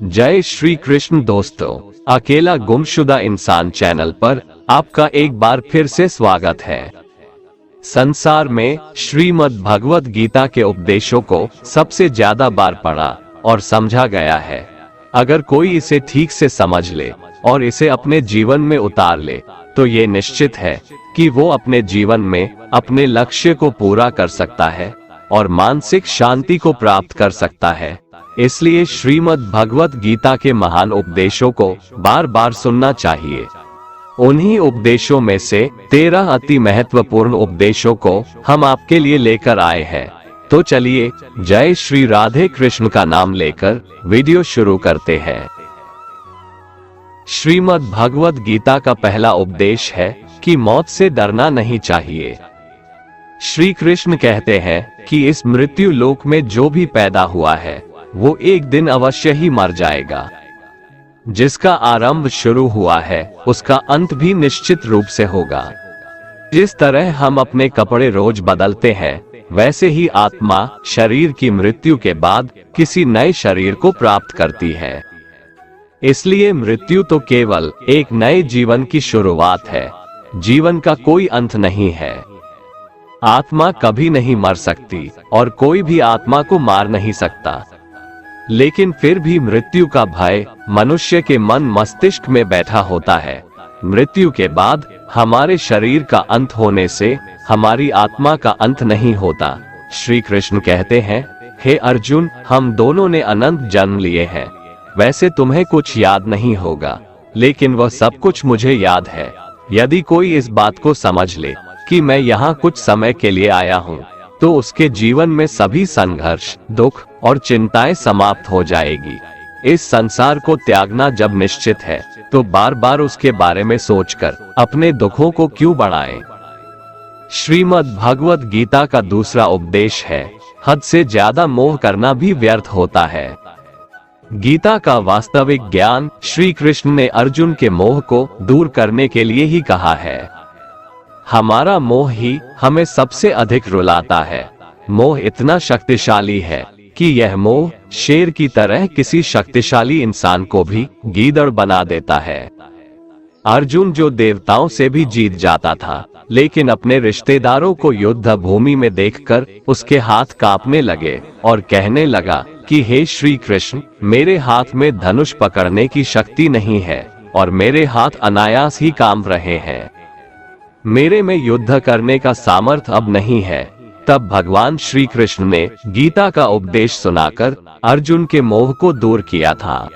जय श्री कृष्ण दोस्तों, अकेला गुमशुदा इंसान चैनल पर आपका एक बार फिर से स्वागत है। संसार में श्रीमद् भगवत गीता के उपदेशों को सबसे ज्यादा बार पढ़ा और समझा गया है। अगर कोई इसे ठीक से समझ ले और इसे अपने जीवन में उतार ले तो ये निश्चित है कि वो अपने जीवन में अपने लक्ष्य को पूरा कर सकता है और मानसिक शांति को प्राप्त कर सकता है। इसलिए श्रीमद् भगवत गीता के महान उपदेशों को बार बार सुनना चाहिए। उन्हीं उपदेशों में से 13 अति महत्वपूर्ण उपदेशों को हम आपके लिए लेकर आए हैं। तो चलिए जय श्री राधे कृष्ण का नाम लेकर वीडियो शुरू करते हैं। श्रीमद् भगवत गीता का पहला उपदेश है कि मौत से डरना नहीं चाहिए। श्री कृष्ण कहते हैं कि इस मृत्यु लोक में जो भी पैदा हुआ है वो एक दिन अवश्य ही मर जाएगा। जिसका आरंभ शुरू हुआ है उसका अंत भी निश्चित रूप से होगा। जिस तरह हम अपने कपड़े रोज बदलते हैं वैसे ही आत्मा शरीर की मृत्यु के बाद किसी नए शरीर को प्राप्त करती है। इसलिए मृत्यु तो केवल एक नए जीवन की शुरुआत है। जीवन का कोई अंत नहीं है। आत्मा कभी नहीं मर सकती और कोई भी आत्मा को मार नहीं सकता। लेकिन फिर भी मृत्यु का भय मनुष्य के मन मस्तिष्क में बैठा होता है। मृत्यु के बाद हमारे शरीर का अंत होने से हमारी आत्मा का अंत नहीं होता। श्री कृष्ण कहते हैं, हे अर्जुन, हम दोनों ने अनंत जन्म लिए हैं। वैसे तुम्हें कुछ याद नहीं होगा, लेकिन वह सब कुछ मुझे याद है। यदि कोई इस बात को समझ ले कि मैं यहाँ कुछ समय के लिए आया हूँ तो उसके जीवन में सभी संघर्ष, दुख और चिंताएं समाप्त हो जाएगी। इस संसार को त्यागना जब निश्चित है तो बार बार उसके बारे में सोचकर अपने दुखों को क्यों बढ़ाएं? श्रीमद् भगवत गीता का दूसरा उपदेश है, हद से ज्यादा मोह करना भी व्यर्थ होता है। गीता का वास्तविक ज्ञान श्री कृष्ण ने अर्जुन के मोह को दूर करने के लिए ही कहा है। हमारा मोह ही हमें सबसे अधिक रुलाता है। मोह इतना शक्तिशाली है कि यह मोह शेर की तरह किसी शक्तिशाली इंसान को भी गीदड़ बना देता है। अर्जुन जो देवताओं से भी जीत जाता था, लेकिन अपने रिश्तेदारों को युद्ध भूमि में देखकर उसके हाथ कांपने लगे और कहने लगा कि हे श्री कृष्ण, मेरे हाथ में धनुष पकड़ने की शक्ति नहीं है और मेरे हाथ अनायास ही कांप रहे हैं। मेरे में युद्ध करने का सामर्थ्य अब नहीं है। तब भगवान श्री कृष्ण ने गीता का उपदेश सुनाकर अर्जुन के मोह को दूर किया था।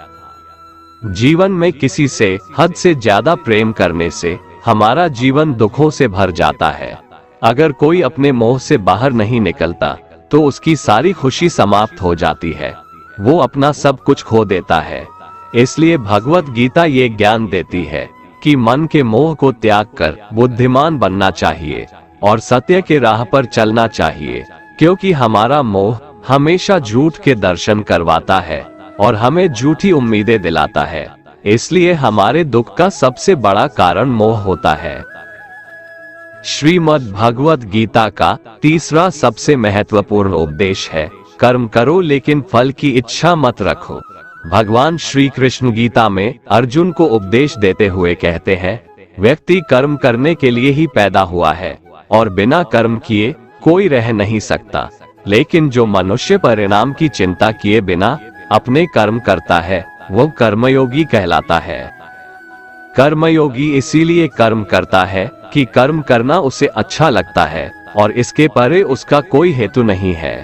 जीवन में किसी से हद से ज्यादा प्रेम करने से हमारा जीवन दुखों से भर जाता है। अगर कोई अपने मोह से बाहर नहीं निकलता तो उसकी सारी खुशी समाप्त हो जाती है। वो अपना सब कुछ खो देता है। इसलिए भगवत गीता ये ज्ञान देती है कि मन के मोह को त्याग कर बुद्धिमान बनना चाहिए और सत्य के राह पर चलना चाहिए, क्योंकि हमारा मोह हमेशा झूठ के दर्शन करवाता है और हमें झूठी उम्मीदें दिलाता है। इसलिए हमारे दुख का सबसे बड़ा कारण मोह होता है। श्रीमद् भगवत गीता का तीसरा सबसे महत्वपूर्ण उपदेश है, कर्म करो लेकिन फल की इच्छा मत रखो। भगवान श्री कृष्ण गीता में अर्जुन को उपदेश देते हुए कहते हैं, व्यक्ति कर्म करने के लिए ही पैदा हुआ है और बिना कर्म किए कोई रह नहीं सकता। लेकिन जो मनुष्य परिणाम की चिंता किए बिना अपने कर्म करता है वो कर्मयोगी कहलाता है। कर्मयोगी इसीलिए कर्म करता है कि कर्म करना उसे अच्छा लगता है और इसके परे उसका कोई हेतु नहीं है।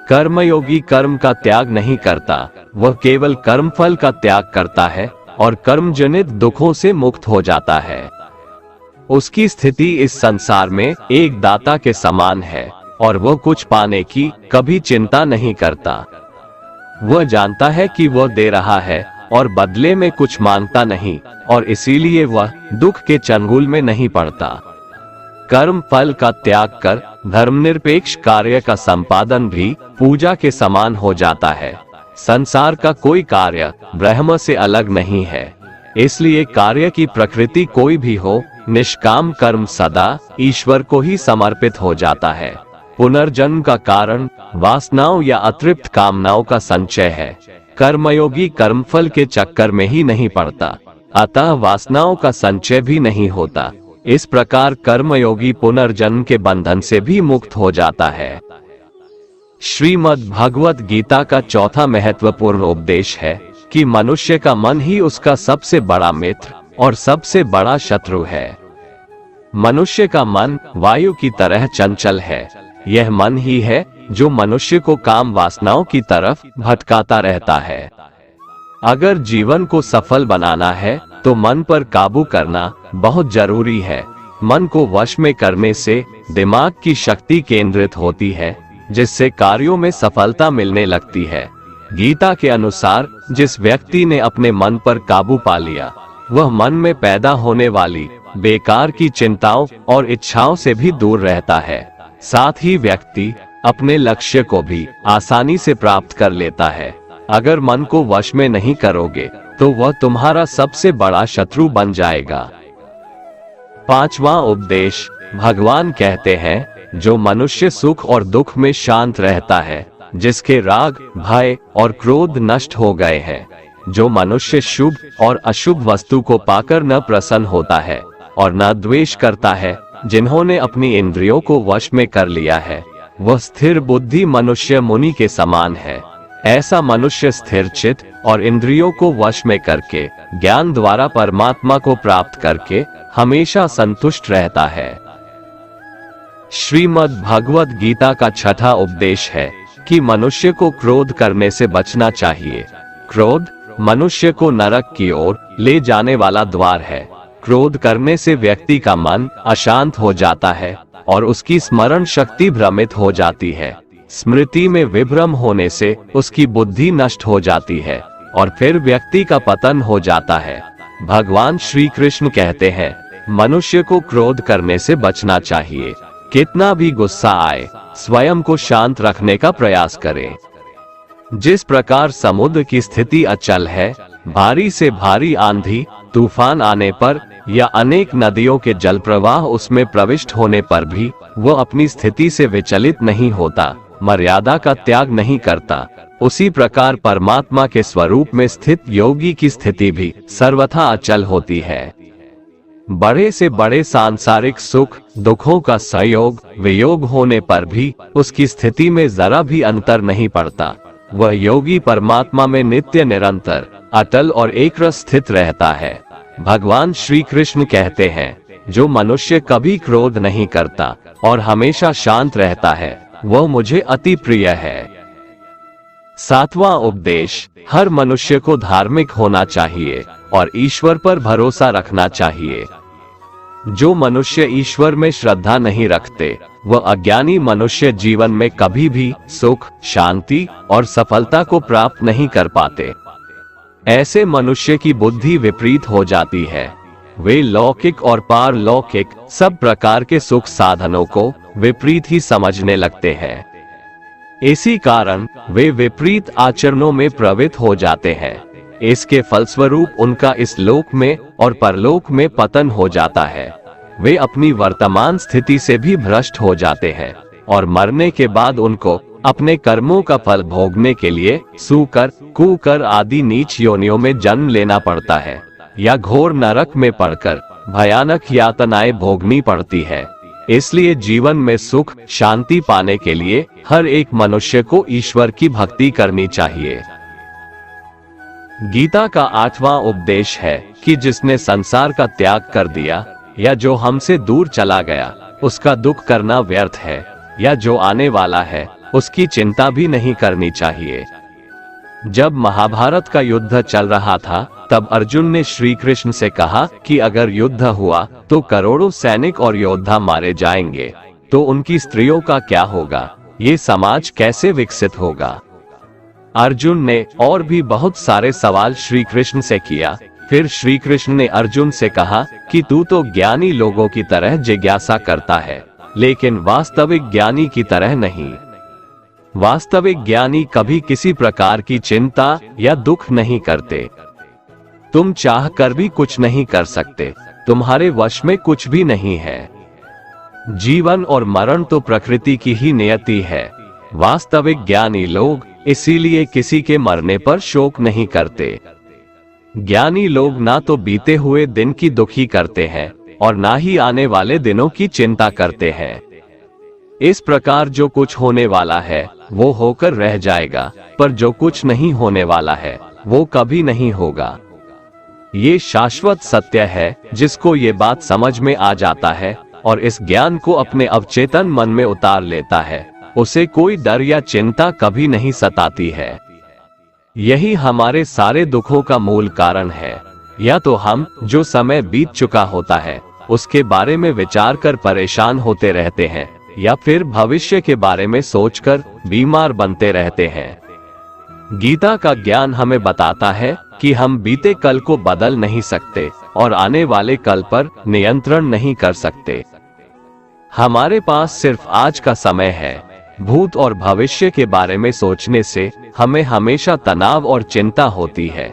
कर्मयोगी कर्म का त्याग नहीं करता, वह केवल कर्मफल का त्याग करता है और कर्मजनित दुखों से मुक्त हो जाता है। उसकी स्थिति इस संसार में एक दाता के समान है और वह कुछ पाने की कभी चिंता नहीं करता। वह जानता है कि वह दे रहा है और बदले में कुछ मांगता नहीं और इसीलिए वह दुख के चंगुल में नहीं पड़ता। कर्म फल का त्याग कर धर्मनिरपेक्ष कार्य का संपादन भी पूजा के समान हो जाता है। संसार का कोई कार्य ब्रह्म से अलग नहीं है। इसलिए कार्य की प्रकृति कोई भी हो, निष्काम कर्म सदा ईश्वर को ही समर्पित हो जाता है। पुनर्जन्म का कारण वासनाओं या अतृप्त कामनाओं का संचय है। कर्मयोगी कर्मफल के चक्कर में ही नहीं पड़ता, अतः वासनाओं का संचय भी नहीं होता। इस प्रकार कर्मयोगी पुनर्जन्म के बंधन से भी मुक्त हो जाता है। श्रीमद् भगवत गीता का चौथा महत्वपूर्ण उपदेश है कि मनुष्य का मन ही उसका सबसे बड़ा मित्र और सबसे बड़ा शत्रु है। मनुष्य का मन वायु की तरह चंचल है। यह मन ही है जो मनुष्य को काम वासनाओं की तरफ भटकाता रहता है। अगर जीवन को सफल बनाना है तो मन पर काबू करना बहुत जरूरी है। मन को वश में करने से दिमाग की शक्ति केंद्रित होती है, जिससे कार्यों में सफलता मिलने लगती है। गीता के अनुसार जिस व्यक्ति ने अपने मन पर काबू पा लिया, वह मन में पैदा होने वाली बेकार की चिंताओं और इच्छाओं से भी दूर रहता है। साथ ही व्यक्ति अपने लक्ष्य को भी आसानी से प्राप्त कर लेता है। अगर मन को वश में नहीं करोगे तो वह तुम्हारा सबसे बड़ा शत्रु बन जाएगा। पांचवा उपदेश, भगवान कहते हैं, जो मनुष्य सुख और दुख में शांत रहता है, जिसके राग, भय और क्रोध नष्ट हो गए हैं, जो मनुष्य शुभ और अशुभ वस्तु को पाकर न प्रसन्न होता है और न द्वेष करता है, जिन्होंने अपनी इंद्रियों को वश में कर लिया है, वह स्थिर बुद्धि मनुष्य मुनि के समान है। ऐसा मनुष्य स्थिर चित्त और इंद्रियों को वश में करके ज्ञान द्वारा परमात्मा को प्राप्त करके हमेशा संतुष्ट रहता है। श्रीमद् भगवत गीता का छठा उपदेश है कि मनुष्य को क्रोध करने से बचना चाहिए। क्रोध मनुष्य को नरक की ओर ले जाने वाला द्वार है। क्रोध करने से व्यक्ति का मन अशांत हो जाता है और उसकी स्मरण शक्ति भ्रमित हो जाती है। स्मृति में विभ्रम होने से उसकी बुद्धि नष्ट हो जाती है और फिर व्यक्ति का पतन हो जाता है। भगवान श्री कृष्ण कहते हैं, मनुष्य को क्रोध करने से बचना चाहिए। कितना भी गुस्सा आए, स्वयं को शांत रखने का प्रयास करें। जिस प्रकार समुद्र की स्थिति अचल है, भारी से भारी आंधी तूफान आने पर या अनेक नदियों के जल प्रवाह उसमें प्रविष्ट होने पर भी वह अपनी स्थिति से विचलित नहीं होता, मर्यादा का त्याग नहीं करता, उसी प्रकार परमात्मा के स्वरूप में स्थित योगी की स्थिति भी सर्वथा अचल होती है। बड़े से बड़े सांसारिक सुख दुखों का संयोग वियोग होने पर भी उसकी स्थिति में जरा भी अंतर नहीं पड़ता। वह योगी परमात्मा में नित्य निरंतर अटल और एकरस स्थित रहता है। भगवान श्री कृष्ण कहते हैं, जो मनुष्य कभी क्रोध नहीं करता और हमेशा शांत रहता है, वह मुझे अति प्रिय है। सातवां उपदेश, हर मनुष्य को धार्मिक होना चाहिए और ईश्वर पर भरोसा रखना चाहिए। जो मनुष्य ईश्वर में श्रद्धा नहीं रखते, वह अज्ञानी मनुष्य जीवन में कभी भी सुख, शांति और सफलता को प्राप्त नहीं कर पाते। ऐसे मनुष्य की बुद्धि विपरीत हो जाती है। वे लौकिक और पारलौकिक सब प्रकार के सुख साधनों को विपरीत ही समझने लगते हैं। इसी कारण वे विपरीत आचरणों में प्रवृत्त हो जाते हैं। इसके फलस्वरूप उनका इस लोक में और परलोक में पतन हो जाता है। वे अपनी वर्तमान स्थिति से भी भ्रष्ट हो जाते हैं और मरने के बाद उनको अपने कर्मों का फल भोगने के लिए सूकर, कुकर आदि नीच योनियों में जन्म लेना पड़ता है या घोर नरक में पड़कर भयानक यातनाएं भोगनी पड़ती है। इसलिए जीवन में सुख शांति पाने के लिए हर एक मनुष्य को ईश्वर की भक्ति करनी चाहिए। गीता का आठवां उपदेश है कि जिसने संसार का त्याग कर दिया या जो हमसे दूर चला गया, उसका दुख करना व्यर्थ है, या जो आने वाला है उसकी चिंता भी नहीं करनी चाहिए। जब महाभारत का युद्ध चल रहा था, तब अर्जुन ने श्री कृष्ण से कहा कि अगर युद्ध हुआ तो करोड़ों सैनिक और योद्धा मारे जाएंगे, तो उनकी स्त्रियों का क्या होगा? ये समाज कैसे विकसित होगा? अर्जुन ने और भी बहुत सारे सवाल श्री कृष्ण से किया। फिर श्री कृष्ण ने अर्जुन से कहा कि तू तो ज्ञानी लोगों की तरह जिज्ञासा करता है, लेकिन वास्तविक ज्ञानी की तरह नहीं। वास्तविक ज्ञानी कभी किसी प्रकार की चिंता या दुख नहीं करते। तुम चाह कर भी कुछ नहीं कर सकते, तुम्हारे वश में कुछ भी नहीं है। जीवन और मरण तो प्रकृति की ही नियति है। वास्तविक ज्ञानी लोग इसीलिए किसी के मरने पर शोक नहीं करते। ज्ञानी लोग ना तो बीते हुए दिन की दुखी करते हैं और ना ही आने वाले दिनों की चिंता करते हैं। इस प्रकार जो कुछ होने वाला है वो होकर रह जाएगा, पर जो कुछ नहीं होने वाला है वो कभी नहीं होगा। ये शाश्वत सत्य है। जिसको ये बात समझ में आ जाता है और इस ज्ञान को अपने अवचेतन मन में उतार लेता है, उसे कोई डर या चिंता कभी नहीं सताती है। यही हमारे सारे दुखों का मूल कारण है। या तो हम जो समय बीत चुका होता है उसके बारे में विचार कर परेशान होते रहते हैं, या फिर भविष्य के बारे में सोचकर बीमार बनते रहते हैं। गीता का ज्ञान हमें बताता है कि हम बीते कल को बदल नहीं सकते और आने वाले कल पर नियंत्रण नहीं कर सकते। हमारे पास सिर्फ आज का समय है। भूत और भविष्य के बारे में सोचने से हमें हमेशा तनाव और चिंता होती है।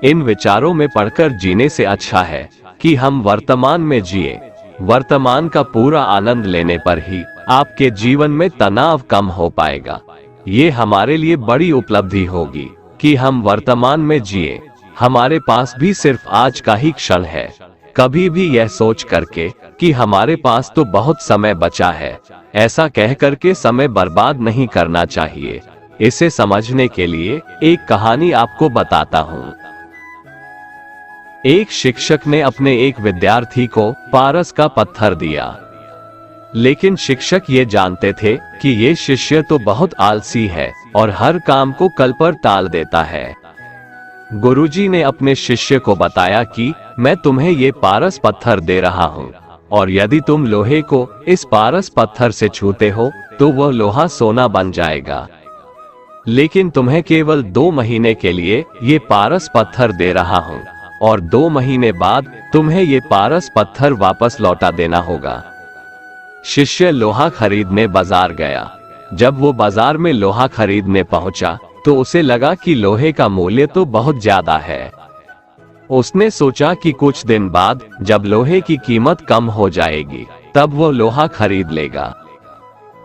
इन विचारों में पड़कर जीने से अच्छा है कि हम वर्तमान में जिए। वर्तमान का पूरा आनंद लेने पर ही आपके जीवन में तनाव कम हो पाएगा। ये हमारे लिए बड़ी उपलब्धि होगी कि हम वर्तमान में जिए। हमारे पास भी सिर्फ आज का ही क्षण है। कभी भी यह सोच करके कि हमारे पास तो बहुत समय बचा है, ऐसा कह करके समय बर्बाद नहीं करना चाहिए। इसे समझने के लिए एक कहानी आपको बताता हूँ। एक शिक्षक ने अपने एक विद्यार्थी को पारस का पत्थर दिया, लेकिन शिक्षक ये जानते थे कि ये शिष्य तो बहुत आलसी है और हर काम को कल पर टाल देता है। गुरुजी ने अपने शिष्य को बताया कि मैं तुम्हें ये पारस पत्थर दे रहा हूँ, और यदि तुम लोहे को इस पारस पत्थर से छूते हो तो वह लोहा सोना बन जाएगा। लेकिन तुम्हें केवल 2 महीने के लिए ये पारस पत्थर दे रहा हूँ, और 2 महीने बाद तुम्हें ये पारस पत्थर वापस लौटा देना होगा। शिष्य लोहा खरीदने बाजार गया। जब वो बाजार में लोहा खरीदने पहुंचा तो उसे लगा कि लोहे का मूल्य तो बहुत ज्यादा है। उसने सोचा कि कुछ दिन बाद जब लोहे की कीमत कम हो जाएगी तब वो लोहा खरीद लेगा।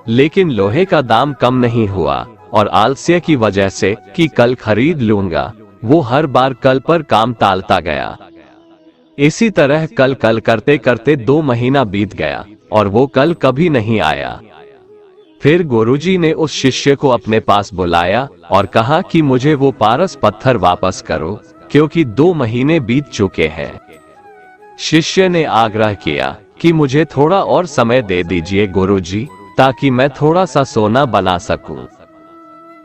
लेकिन लोहे का दाम कम नहीं हुआ, और आलस्य की वजह से कि कल खरीद लूंगा, वो हर बार कल पर काम टालता गया। इसी तरह कल कल करते करते 2 महीना बीत गया और वो कल कभी नहीं आया। फिर गुरुजी ने उस शिष्य को अपने पास बुलाया और कहा कि मुझे वो पारस पत्थर वापस करो, क्योंकि 2 महीने बीत चुके हैं। शिष्य ने आग्रह किया कि मुझे थोड़ा और समय दे दीजिए गुरुजी, ताकि मैं थोड़ा सा सोना बना सकूं।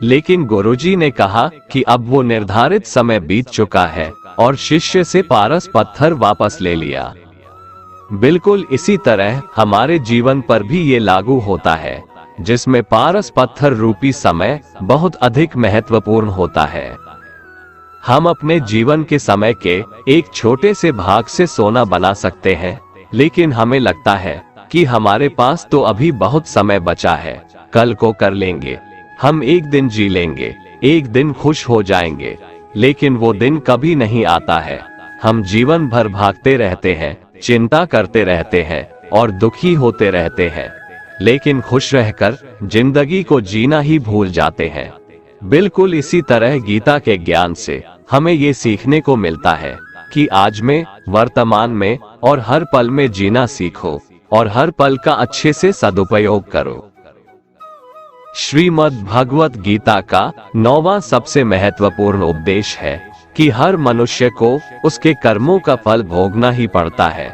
लेकिन गुरुजी ने कहा कि अब वो निर्धारित समय बीत चुका है और शिष्य से पारस पत्थर वापस ले लिया। बिल्कुल इसी तरह हमारे जीवन पर भी ये लागू होता है, जिसमें पारस पत्थर रूपी समय बहुत अधिक महत्वपूर्ण होता है। हम अपने जीवन के समय के एक छोटे से भाग से सोना बना सकते हैं, लेकिन हमें लगता है कि हमारे पास तो अभी बहुत समय बचा है, कल को कर लेंगे, हम एक दिन जी लेंगे, एक दिन खुश हो जाएंगे। लेकिन वो दिन कभी नहीं आता है। हम जीवन भर भागते रहते हैं, चिंता करते रहते हैं और दुखी होते रहते हैं, लेकिन खुश रहकर जिंदगी को जीना ही भूल जाते हैं। बिल्कुल इसी तरह गीता के ज्ञान से हमें ये सीखने को मिलता है कि आज में, वर्तमान में और हर पल में जीना सीखो और हर पल का अच्छे से सदुपयोग करो। श्रीमद् भगवत गीता का 9वां सबसे महत्वपूर्ण उपदेश है कि हर मनुष्य को उसके कर्मों का फल भोगना ही पड़ता है।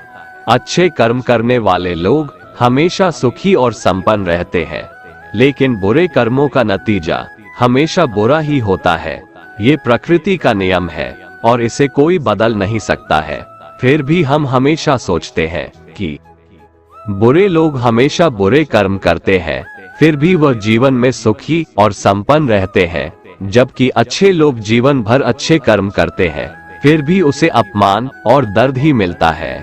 अच्छे कर्म करने वाले लोग हमेशा सुखी और संपन्न रहते हैं, लेकिन बुरे कर्मों का नतीजा हमेशा बुरा ही होता है। ये प्रकृति का नियम है और इसे कोई बदल नहीं सकता है। फिर भी हम हमेशा सोचते हैं कि बुरे लोग हमेशा बुरे कर्म करते हैं, फिर भी वह जीवन में सुखी और संपन्न रहते हैं, जबकि अच्छे लोग जीवन भर अच्छे कर्म करते हैं, फिर भी उसे अपमान और दर्द ही मिलता है।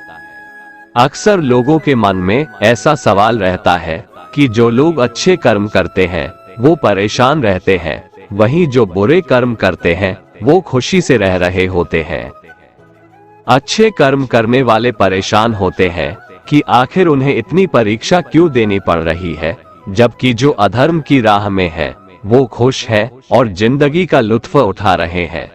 अक्सर लोगों के मन में ऐसा सवाल रहता है कि जो लोग अच्छे कर्म करते हैं वो परेशान रहते हैं, वहीं जो बुरे कर्म करते हैं वो खुशी से रह रहे होते हैं। अच्छे कर्म करने वाले परेशान होते हैं कि आखिर उन्हें इतनी परीक्षा क्यों देनी पड़ रही है, जबकि जो अधर्म की राह में है वो खुश है और जिंदगी का लुत्फ उठा रहे हैं।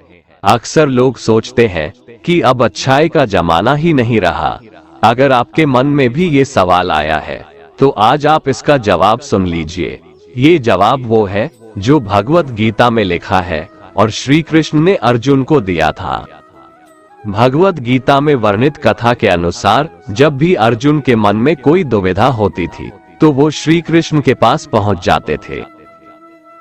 अक्सर लोग सोचते हैं कि अब अच्छाई का जमाना ही नहीं रहा। अगर आपके मन में भी ये सवाल आया है तो आज आप इसका जवाब सुन लीजिए। ये जवाब वो है जो भगवत गीता में लिखा है और श्री कृष्ण ने अर्जुन को दिया था। भगवत गीता में वर्णित कथा के अनुसार जब भी अर्जुन के मन में कोई दुविधा होती थी तो वो श्री कृष्ण के पास पहुंच जाते थे।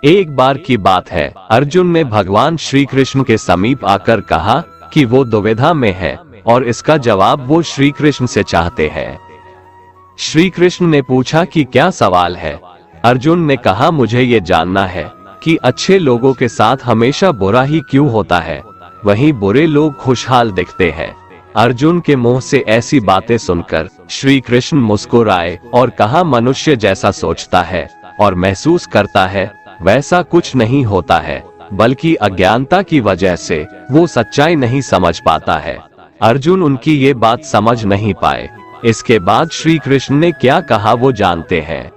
एक बार की बात है, अर्जुन ने भगवान श्री कृष्ण के समीप आकर कहा कि वो दुविधा में है और इसका जवाब वो श्री कृष्ण से चाहते हैं। श्री कृष्ण ने पूछा कि क्या सवाल है। अर्जुन ने कहा, मुझे ये जानना है कि अच्छे लोगों के साथ हमेशा बुरा ही क्यों होता है, वहीं बुरे लोग खुशहाल दिखते हैं। अर्जुन के मुंह से ऐसी बातें सुनकर श्री कृष्ण मुस्कुराए और कहा, मनुष्य जैसा सोचता है और महसूस करता है वैसा कुछ नहीं होता है, बल्कि अज्ञानता की वजह से वो सच्चाई नहीं समझ पाता है। अर्जुन उनकी ये बात समझ नहीं पाए। इसके बाद श्री कृष्ण ने क्या कहा वो जानते हैं।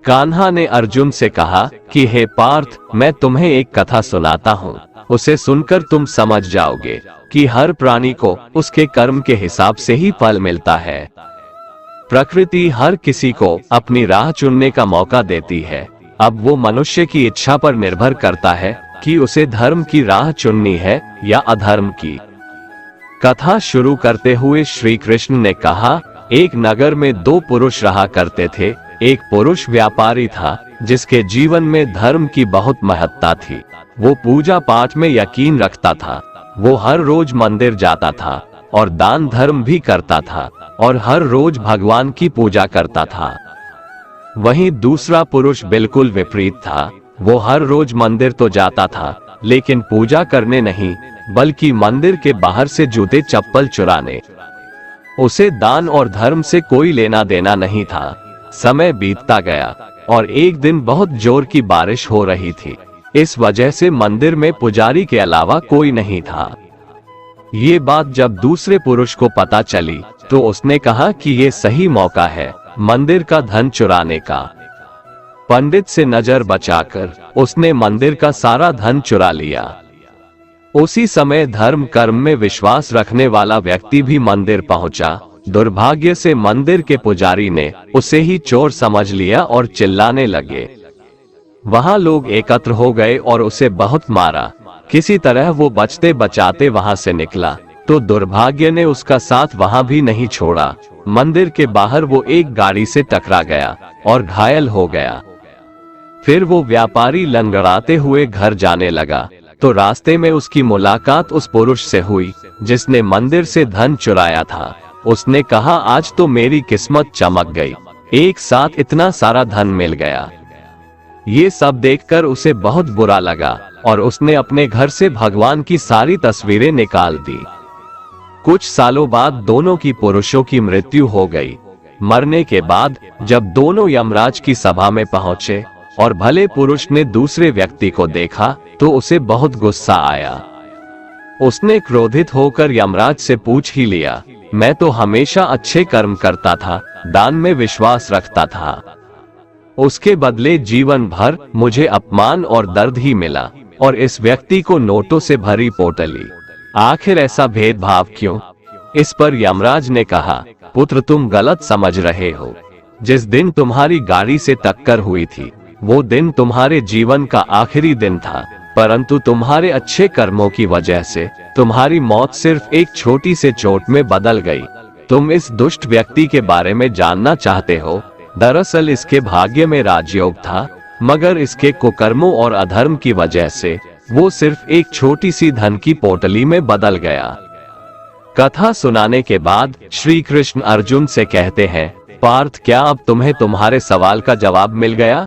कान्हा ने अर्जुन से कहा कि हे पार्थ, मैं तुम्हें एक कथा सुनाता हूँ, उसे सुनकर तुम समझ जाओगे कि हर प्राणी को उसके कर्म के हिसाब से ही फल मिलता है। प्रकृति हर किसी को अपनी राह चुनने का मौका देती है। अब वो मनुष्य की इच्छा पर निर्भर करता है कि उसे धर्म की राह चुननी है या अधर्म की। कथा शुरू करते हुए श्री कृष्ण ने कहा, एक नगर में दो पुरुष रहा करते थे। एक पुरुष व्यापारी था जिसके जीवन में धर्म की बहुत महत्ता थी। वो पूजा पाठ में यकीन रखता था। वो हर रोज मंदिर जाता था और दान धर्म भी करता था और हर रोज भगवान की पूजा करता था। वहीं दूसरा पुरुष बिल्कुल विपरीत था। वो हर रोज मंदिर तो जाता था लेकिन पूजा करने नहीं, बल्कि मंदिर के बाहर से जूते चप्पल चुराने। उसे दान और धर्म से कोई लेना देना नहीं था। समय बीतता गया और एक दिन बहुत जोर की बारिश हो रही थी। इस वजह से मंदिर में पुजारी के अलावा कोई नहीं था। ये बात जब दूसरे पुरुष को पता चली तो उसने कहा कि ये सही मौका है मंदिर का धन चुराने का। पंडित से नजर बचाकर उसने मंदिर का सारा धन चुरा लिया। उसी समय धर्म कर्म में विश्वास रखने वाला व्यक्ति भी मंदिर पहुंचा। दुर्भाग्य से मंदिर के पुजारी ने उसे ही चोर समझ लिया और चिल्लाने लगे। वहां लोग एकत्र हो गए और उसे बहुत मारा। किसी तरह वो बचते बचाते वहां से निकला तो दुर्भाग्य ने उसका साथ वहां भी नहीं छोड़ा। मंदिर के बाहर वो एक गाड़ी से टकरा गया और घायल हो गया। फिर वो व्यापारी लंगड़ाते हुए घर जाने लगा तो रास्ते में उसकी मुलाकात उस पुरुष से हुई जिसने मंदिर से धन चुराया था। उसने कहा, आज तो मेरी किस्मत चमक गई, एक साथ इतना सारा धन मिल गया। ये सब देखकर उसे बहुत बुरा लगा और उसने अपने घर से भगवान की सारी तस्वीरें निकाल दी। कुछ सालों बाद दोनों की पुरुषों की मृत्यु हो गई। मरने के बाद जब दोनों यमराज की सभा में पहुंचे और भले पुरुष ने दूसरे व्यक्ति को देखा तो उसे बहुत गुस्सा आया। उसने क्रोधित होकर यमराज से पूछ ही लिया, मैं तो हमेशा अच्छे कर्म करता था, दान में विश्वास रखता था, उसके बदले जीवन भर मुझे अपमान और दर्द ही मिला और इस व्यक्ति को नोटों से भरी पोटली, आखिर ऐसा भेदभाव क्यों? इस पर यमराज ने कहा, पुत्र तुम गलत समझ रहे हो। जिस दिन तुम्हारी गाड़ी से टक्कर हुई थी वो दिन तुम्हारे जीवन का आखिरी दिन था, परंतु तुम्हारे अच्छे कर्मों की वजह से तुम्हारी मौत सिर्फ एक छोटी से चोट में बदल गई। तुम इस दुष्ट व्यक्ति के बारे में जानना चाहते हो? दरअसल इसके भाग्य में राजयोग था, मगर इसके कुकर्मों और अधर्म की वजह से वो सिर्फ एक छोटी सी धन की पोटली में बदल गया। कथा सुनाने के बाद श्री कृष्ण अर्जुन से कहते हैं, पार्थ क्या अब तुम्हें तुम्हारे सवाल का जवाब मिल गया?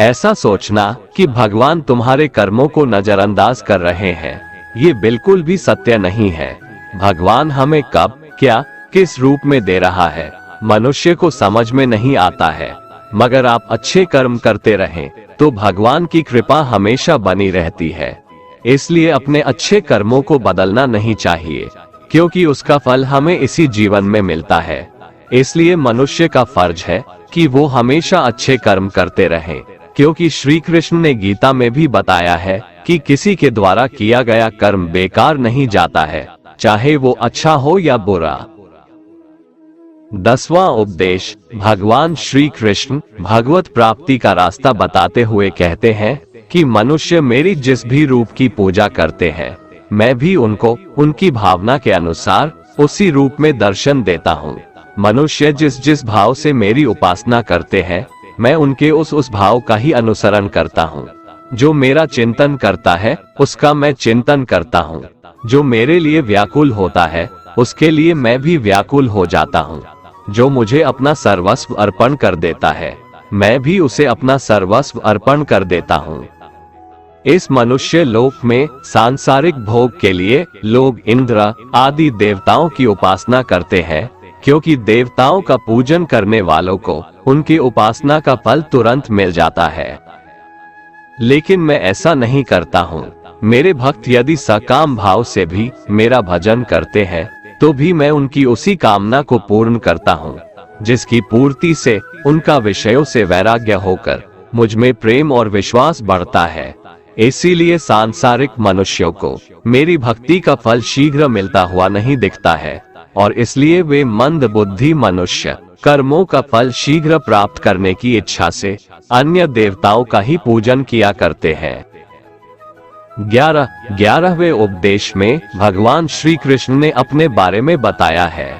ऐसा सोचना कि भगवान तुम्हारे कर्मों को नजरअंदाज कर रहे हैं, ये बिल्कुल भी सत्य नहीं है। भगवान हमें कब, क्या, किस रूप में दे रहा है मनुष्य को समझ में नहीं आता है, मगर आप अच्छे कर्म करते रहें तो भगवान की कृपा हमेशा बनी रहती है। इसलिए अपने अच्छे कर्मों को बदलना नहीं चाहिए, क्योंकि उसका फल हमें इसी जीवन में मिलता है। इसलिए मनुष्य का फर्ज है कि वो हमेशा अच्छे कर्म करते रहें, क्योंकि श्री कृष्ण ने गीता में भी बताया है कि किसी के द्वारा किया गया कर्म बेकार नहीं जाता है, चाहे वो अच्छा हो या बुरा। 10वां उपदेश। भगवान श्री कृष्ण भगवत प्राप्ति का रास्ता बताते हुए कहते हैं कि मनुष्य मेरी जिस भी रूप की पूजा करते हैं, मैं भी उनको उनकी भावना के अनुसार उसी रूप में दर्शन देता हूँ। मनुष्य जिस जिस भाव से मेरी उपासना करते हैं, मैं उनके उस भाव का ही अनुसरण करता हूँ। जो मेरा चिंतन करता है उसका मैं चिंतन करता हूँ। जो मेरे लिए व्याकुल होता है उसके लिए मैं भी व्याकुल हो जाता हूँ। जो मुझे अपना सर्वस्व अर्पण कर देता है, मैं भी उसे अपना सर्वस्व अर्पण कर देता हूँ। इस मनुष्य लोक में सांसारिक भोग के लिए लोग इंद्र आदि देवताओं की उपासना करते हैं, क्योंकि देवताओं का पूजन करने वालों को उनकी उपासना का फल तुरंत मिल जाता है। लेकिन मैं ऐसा नहीं करता हूँ। मेरे भक्त यदि सकाम भाव से भी मेरा भजन करते हैं, तो भी मैं उनकी उसी कामना को पूर्ण करता हूँ, जिसकी पूर्ति से उनका विषयों से वैराग्य होकर मुझ में प्रेम और विश्वास बढ़ता है। इसीलिए सांसारिक मनुष्यों को मेरी भक्ति का फल शीघ्र मिलता हुआ नहीं दिखता है, और इसलिए वे मंद बुद्धि मनुष्य कर्मों का फल शीघ्र प्राप्त करने की इच्छा से अन्य देवताओं का ही पूजन किया करते हैं। 11वें उपदेश में भगवान श्री कृष्ण ने अपने बारे में बताया है।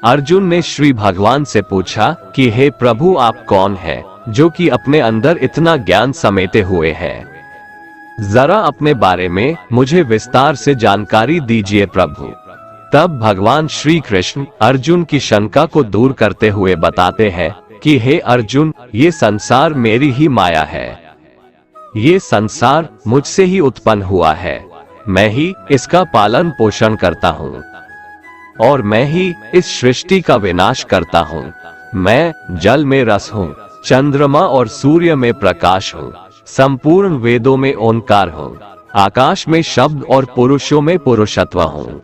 अर्जुन ने श्री भगवान से पूछा कि हे प्रभु, आप कौन हैं जो कि अपने अंदर इतना ज्ञान समेटे हुए हैं? जरा अपने बारे में मुझे विस्तार से जानकारी दीजिए प्रभु। तब भगवान श्री कृष्ण अर्जुन की शंका को दूर करते हुए बताते हैं कि हे अर्जुन, ये संसार मेरी ही माया है। ये संसार मुझसे ही उत्पन्न हुआ है। मैं ही इसका पालन पोषण करता हूँ और मैं ही इस सृष्टि का विनाश करता हूँ। मैं जल में रस हूँ, चंद्रमा और सूर्य में प्रकाश हूँ, संपूर्ण वेदों में ओंकार हूँ, आकाश में शब्द और पुरुषों में पुरुषत्व हूँ।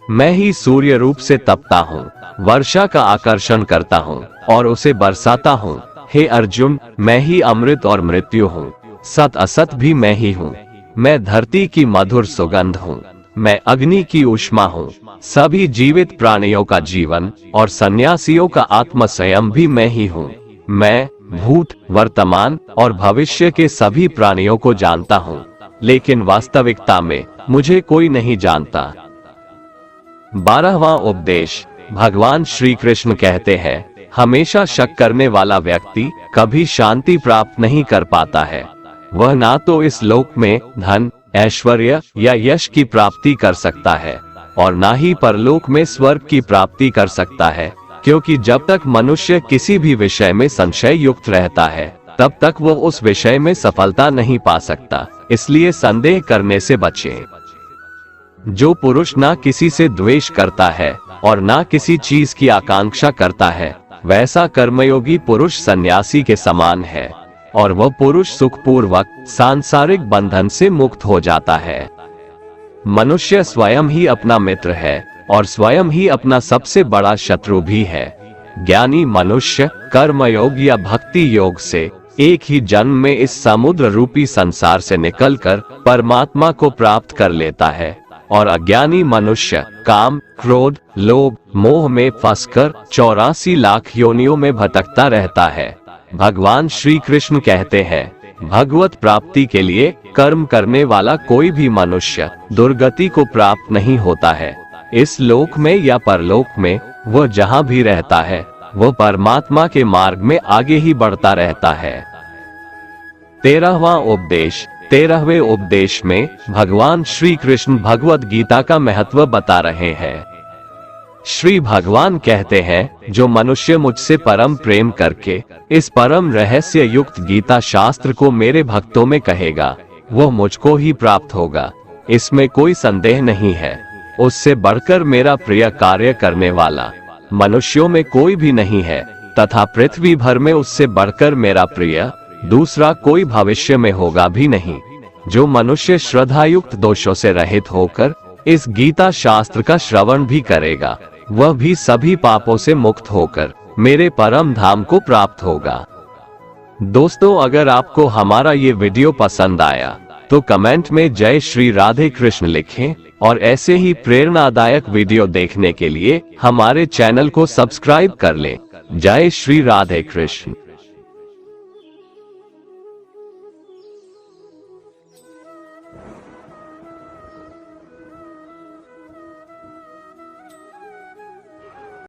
मैं ही सूर्य रूप से तपता हूँ, वर्षा का आकर्षण करता हूँ और उसे बरसाता हूँ। हे अर्जुन, मैं ही अमृत और मृत्यु हूँ, सत असत भी मैं ही हूँ। मैं धरती की मधुर सुगंध हूँ, मैं अग्नि की ऊष्मा हूँ, सभी जीवित प्राणियों का जीवन और सन्यासियों का आत्म संयम भी मैं ही हूँ। मैं भूत, वर्तमान और भविष्य के सभी प्राणियों को जानता हूँ, लेकिन वास्तविकता में मुझे कोई नहीं जानता। 12वां उपदेश। भगवान श्री कृष्ण कहते हैं, हमेशा शक करने वाला व्यक्ति कभी शांति प्राप्त नहीं कर पाता है। वह ना तो इस लोक में धन, ऐश्वर्य या यश की प्राप्ति कर सकता है और ना ही परलोक में स्वर्ग की प्राप्ति कर सकता है, क्योंकि जब तक मनुष्य किसी भी विषय में संशय युक्त रहता है, तब तक वह उस विषय में सफलता नहीं पा सकता। इसलिए संदेह करने से बचें। जो पुरुष ना किसी से द्वेष करता है और ना किसी चीज की आकांक्षा करता है, वैसा कर्मयोगी पुरुष सन्यासी के समान है और वह पुरुष सुखपूर्वक सांसारिक बंधन से मुक्त हो जाता है। मनुष्य स्वयं ही अपना मित्र है और स्वयं ही अपना सबसे बड़ा शत्रु भी है। ज्ञानी मनुष्य कर्मयोग या भक्ति योग से एक ही जन्म में इस समुद्र रूपी संसार से निकलकर परमात्मा को प्राप्त कर लेता है, और अज्ञानी मनुष्य काम, क्रोध, लोभ, मोह में फंसकर 84 लाख योनियों में भटकता रहता है। भगवान श्री कृष्ण कहते हैं, भगवत प्राप्ति के लिए कर्म करने वाला कोई भी मनुष्य दुर्गति को प्राप्त नहीं होता है। इस लोक में या परलोक में वह जहाँ भी रहता है, वह परमात्मा के मार्ग में आगे ही बढ़ता रहता है। 13वां उपदेश। 13वें उपदेश में भगवान श्री कृष्ण भगवत गीता का महत्व बता रहे हैं। श्री भगवान कहते हैं, जो मनुष्य मुझसे परम प्रेम करके इस परम रहस्य युक्त गीता शास्त्र को मेरे भक्तों में कहेगा, वह मुझको ही प्राप्त होगा। इसमें कोई संदेह नहीं है। उससे बढ़कर मेरा प्रिय कार्य करने वाला मनुष्यों में कोई भी नहीं है, तथा पृथ्वी भर में उससे बढ़कर मेरा प्रिय दूसरा कोई भविष्य में होगा भी नहीं। जो मनुष्य श्रद्धायुक्त दोषों से रहित होकर इस गीता शास्त्र का श्रवण भी करेगा, वह भी सभी पापों से मुक्त होकर मेरे परम धाम को प्राप्त होगा। दोस्तों, अगर आपको हमारा ये वीडियो पसंद आया तो कमेंट में जय श्री राधे कृष्ण लिखें और ऐसे ही प्रेरणादायक वीडियो देखने के लिए हमारे चैनल को सब्सक्राइब कर लें। जय श्री राधे कृष्ण।